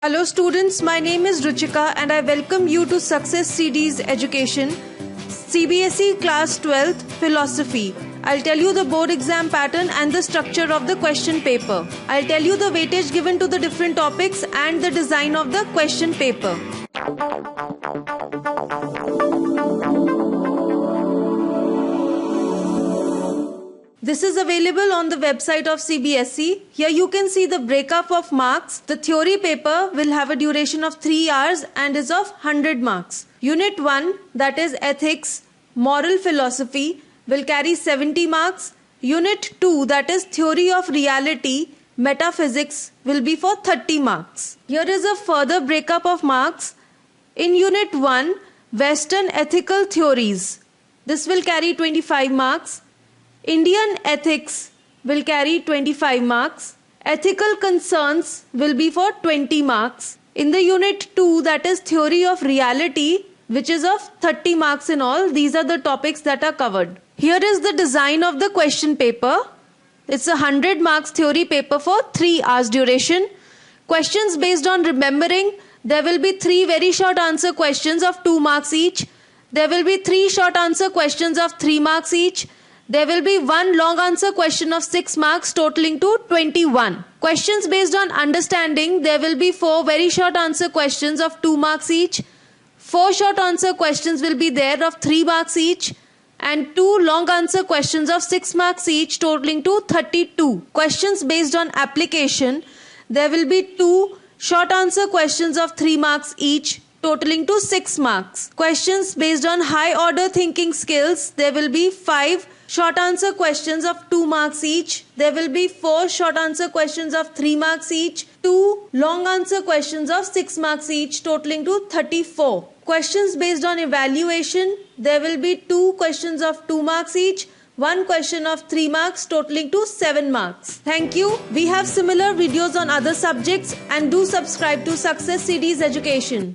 Hello students, my name is Ruchika and I welcome you to Success CD's Education, CBSE Class 12th Philosophy. I'll tell you the board exam pattern and the structure of the question paper. I'll tell you the weightage given to the different topics and the design of the question paper. This is available on the website of CBSE. Here you can see the breakup of marks. The theory paper will have a duration of 3 hours and is of 100 marks. Unit 1, that is Ethics, Moral Philosophy, will carry 70 marks. Unit 2, that is Theory of Reality, Metaphysics, will be for 30 marks. Here is a further breakup of marks. In Unit 1, Western Ethical Theories, this will carry 25 marks. Indian Ethics will carry 25 marks. Ethical Concerns will be for 20 marks. In the Unit 2, that is Theory of Reality, which is of 30 marks in all, these are the topics that are covered. Here is the design of the question paper. It's a 100 marks theory paper for 3 hours duration. Questions based on remembering. There will be 3 very short answer questions of 2 marks each. There will be 3 short answer questions of 3 marks each. There will be 1 long answer question of 6 marks totaling to 21. Questions based on understanding, there will be 4 very short answer questions of 2 marks each. 4 short answer questions will be there of 3 marks each. And 2 long answer questions of 6 marks each totaling to 32. Questions based on application, there will be 2 short answer questions of 3 marks each totaling to 6 marks. Questions based on high order thinking skills, there will be 5 short answer questions of 2 marks each. There will be 4 short answer questions of 3 marks each. 2 long answer questions of 6 marks each totaling to 34. Questions based on evaluation, there will be 2 questions of 2 marks each. 1 question of 3 marks totaling to 7 marks. Thank you. We have similar videos on other subjects and do subscribe to Success CD's Education.